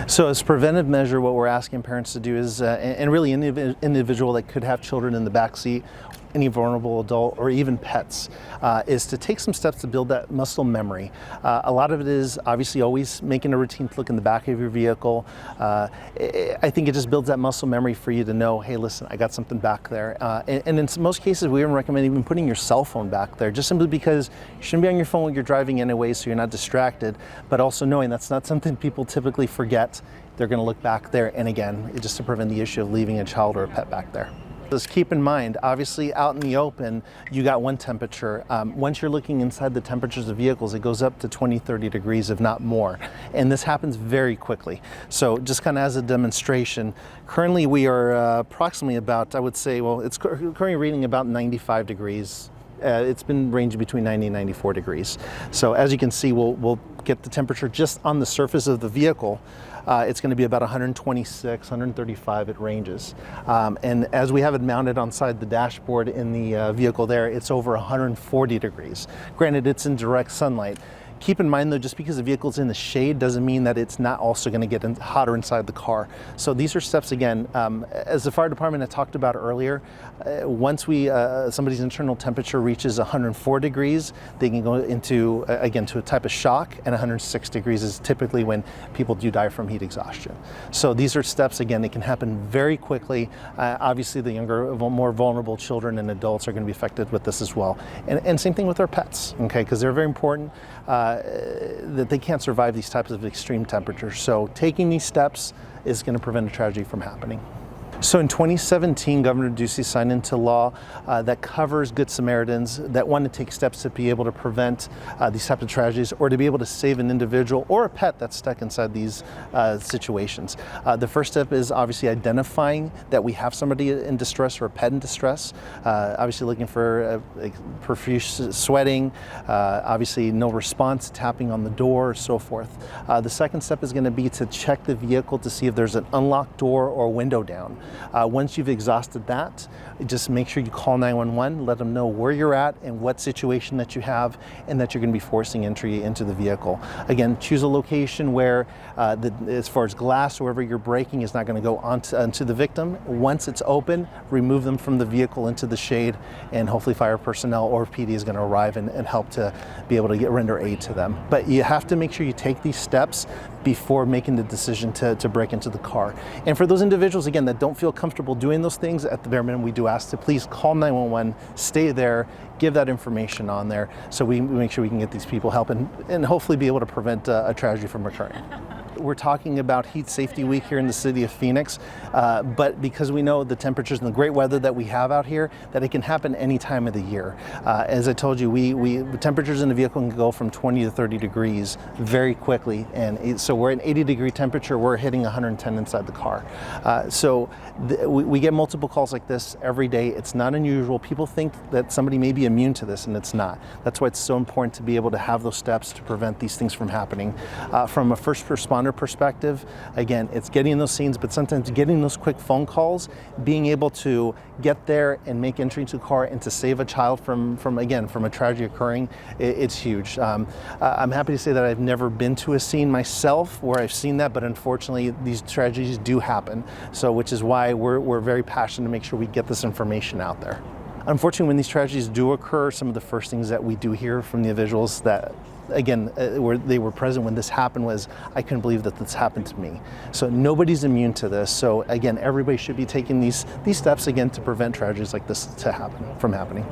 So as a preventive measure, what we're asking parents to do is, and really any individual that could have children in the back seat, any vulnerable adult, or even pets, is to take some steps to build that muscle memory. A lot of it is obviously always making a routine to look in the back of your vehicle. I think it just builds that muscle memory for you to know, hey, listen, I got something back there. And in most cases, we even recommend even putting your cell phone back there, just simply because you shouldn't be on your phone when you're driving anyway, so you're not distracted, but also knowing that's not something people typically forget. They're going to look back there, and again, just to prevent the issue of leaving a child or a pet back there. Just keep in mind, obviously out in the open, you got one temperature. Once you're looking inside the temperatures of vehicles, it goes up to 20, 30 degrees, if not more. And this happens very quickly. So just kind of as a demonstration, currently we are approximately about, I would say, well, it's currently reading about 95 degrees. It's been ranging between 90 and 94 degrees. So as you can see, we'll get the temperature just on the surface of the vehicle. It's going to be about 126, 135 it ranges. And as we have it mounted on side the dashboard in the vehicle there, it's over 140 degrees. Granted, it's in direct sunlight. Keep in mind though, just because the vehicle's in the shade doesn't mean that it's not also going to get hotter inside the car. So these are steps, again, as the fire department had talked about earlier, once somebody's internal temperature reaches 104 degrees, they can go into, again, to a type of shock, and 106 degrees is typically when people do die from heat exhaustion. So these are steps, again, they can happen very quickly. Obviously the younger, more vulnerable children and adults are going to be affected with this as well. And same thing with our pets, okay, because they're very important. That they can't survive these types of extreme temperatures. So taking these steps is going to prevent a tragedy from happening. So in 2017, Governor Ducey signed into law that covers Good Samaritans that want to take steps to be able to prevent these types of tragedies, or to be able to save an individual or a pet that's stuck inside these situations. The first step is obviously identifying that we have somebody in distress or a pet in distress. Obviously looking for profuse sweating, obviously no response, tapping on the door, so forth. The second step is going to be to check the vehicle to see if there's an unlocked door or window down. Once you've exhausted that, just make sure you call 911, let them know where you're at and what situation that you have, and that you're going to be forcing entry into the vehicle. Again, choose a location where, as far as glass, wherever you're braking is not going to go onto the victim. Once it's open, remove them from the vehicle into the shade, and hopefully fire personnel or PD is going to arrive and help to be able to render aid to them. But you have to make sure you take these steps before making the decision to break into the car. And for those individuals, again, that don't feel comfortable doing those things, at the bare minimum, we do ask to please call 911, stay there, give that information on there, so we make sure we can get these people help and hopefully be able to prevent a tragedy from occurring. We're talking about Heat Safety Week here in the city of Phoenix, but because we know the temperatures and the great weather that we have out here, that it can happen any time of the year. As I told you, the temperatures in the vehicle can go from 20 to 30 degrees very quickly, and so we're at an 80-degree temperature, we're hitting 110 inside the car. So we get multiple calls like this every day. It's not unusual. People think that somebody may be immune to this, and it's not. That's why it's so important to be able to have those steps to prevent these things from happening. From a first responder perspective, again, it's getting in those scenes, but sometimes getting those quick phone calls, being able to get there and make entry into a car and to save a child from a tragedy occurring, it's huge. I'm happy to say that I've never been to a scene myself where I've seen that, but unfortunately these tragedies do happen. So which is why we're very passionate to make sure we get this information out there. Unfortunately, when these tragedies do occur, some of the first things that we do hear from the individuals that, again, where they were present when this happened was, I couldn't believe that this happened to me. So nobody's immune to this. So again, everybody should be taking these steps again to prevent tragedies like this from happening.